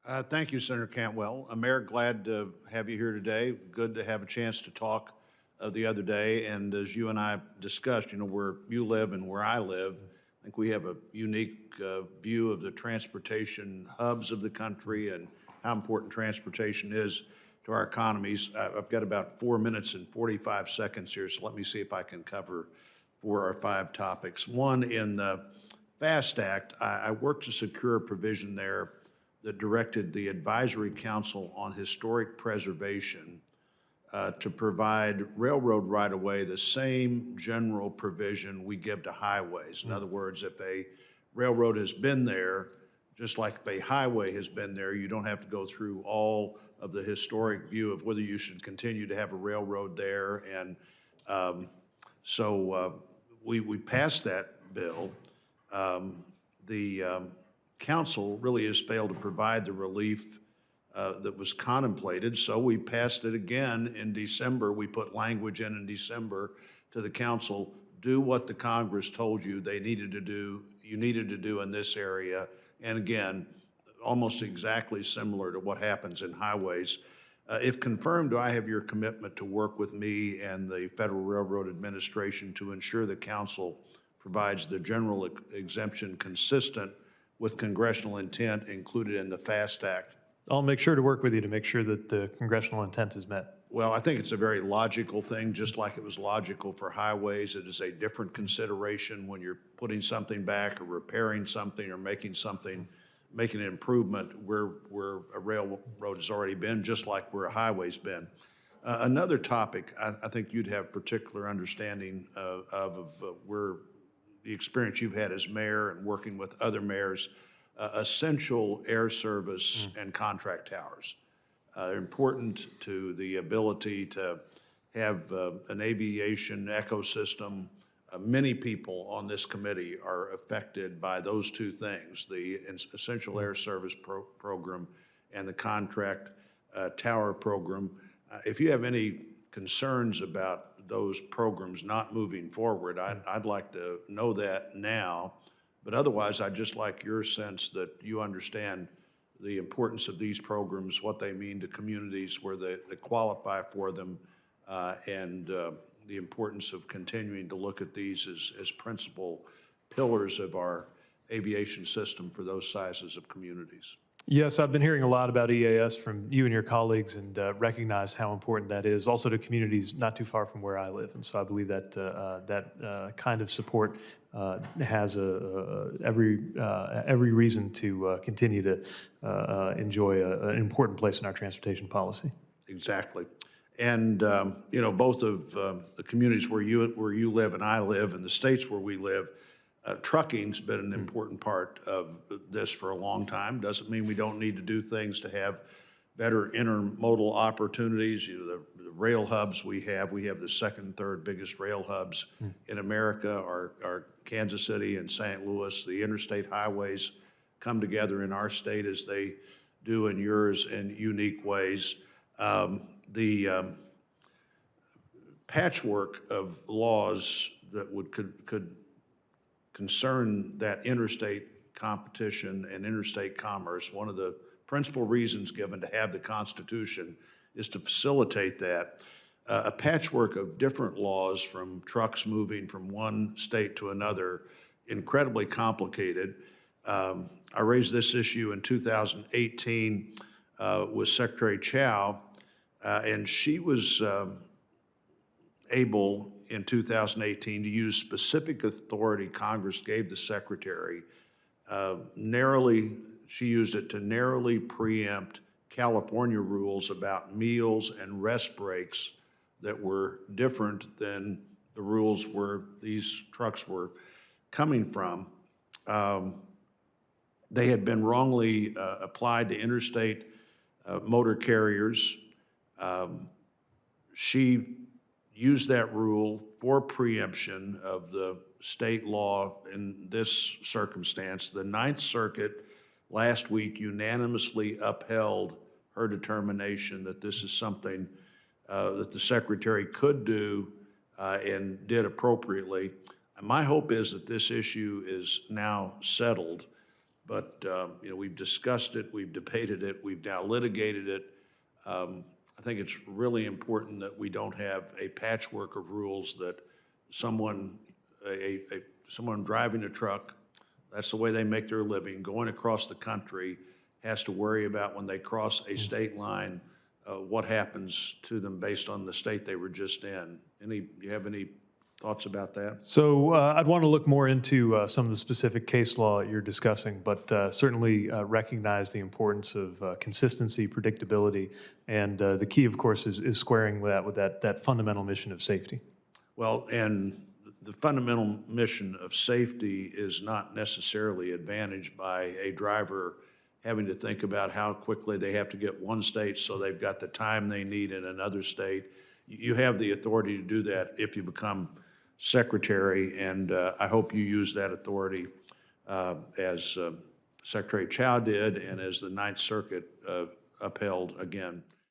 Thank you, Senator Cantwell. Mayor, glad to have you here today. Good to have a chance to talk the other day. And as you and I discussed, where you live and where I live, I think we have a unique view of the transportation hubs of the country and how important transportation is to our economies. I've got about 4 minutes and 45 seconds here, so let me see if I can cover 4 or 5 topics. One, in the FAST Act, I worked to secure a provision there that directed the Advisory Council on Historic Preservation to provide railroad right-of-way the same general provision we give to highways. In other words, if a railroad has been there, just like if a highway has been there, you don't have to go through all of the historic view of whether you should continue to have a railroad there. And we passed that bill. The council really has failed to provide the relief that was contemplated, so we passed it again in December. We put language in December to the council: do what the Congress told you they needed to do, you needed to do in this area. And again, almost exactly similar to what happens in highways. If confirmed, do I have your commitment to work with me and the Federal Railroad Administration to ensure the council provides the general exemption consistent with congressional intent included in the FAST Act? I'll make sure to work with you to make sure that the congressional intent is met. Well, I think it's a very logical thing, just like it was logical for highways. It is a different consideration when you're putting something back or repairing something or making an improvement where a railroad has already been, just like where a highway's been. Another topic I think you'd have particular understanding of where the experience you've had as mayor and working with other mayors, essential air service and contract towers. They're important to the ability to have an aviation ecosystem. Many people on this committee are affected by those two things, the essential air service program and the contract tower program. If you have any concerns about those programs not moving forward, I'd like to know that now. But otherwise, I'd just like your sense that you understand the importance of these programs, what they mean to communities where they qualify for them, and the importance of continuing to look at these as principal pillars of our aviation system for those sizes of communities. Yes, I've been hearing a lot about EAS from you and your colleagues, and recognize how important that is also to communities not too far from where I live. And so I believe that that kind of support has every reason to continue to enjoy an important place in our transportation policy. Exactly. And both of the communities where you live and I live, and the states where we live, trucking's been an important part of this for a long time. Doesn't mean we don't need to do things to have better intermodal opportunities. The rail hubs we have the second and third biggest rail hubs in America are Kansas City and St. Louis. The interstate highways come together in our state as they do in yours in unique ways. The patchwork of laws that could concern that interstate competition and interstate commerce. One of the principal reasons given to have the Constitution is to facilitate that. A patchwork of different laws, from trucks moving from one state to another, incredibly complicated. I raised this issue in 2018 with Secretary Chow, and she was able in 2018 to use specific authority Congress gave the Secretary. She used it to narrowly preempt California rules about meals and rest breaks that were different than the rules where these trucks were coming from. They had been wrongly applied to interstate motor carriers. She used that rule for preemption of the state law in this circumstance. The Ninth Circuit last week unanimously upheld her determination that this is something that the Secretary could do and did appropriately. My hope is that this issue is now settled. But, you know, we've discussed it, we've debated it, we've now litigated it. I think it's really important that we don't have a patchwork of rules that someone, someone driving a truck, that's the way they make their living, going across the country, has to worry about when they cross a state line, what happens to them based on the state they were just in. You have any thoughts about that? So I'd want to look more into some of the specific case law you're discussing, but certainly recognize the importance of consistency, predictability, and the key, of course, is squaring that with that fundamental mission of safety. Well, and the fundamental mission of safety is not necessarily advantaged by a driver having to think about how quickly they have to get one state so they've got the time they need in another state. You have the authority to do that if you become secretary, and I hope you use that authority as Secretary Chow did and as the Ninth Circuit upheld again.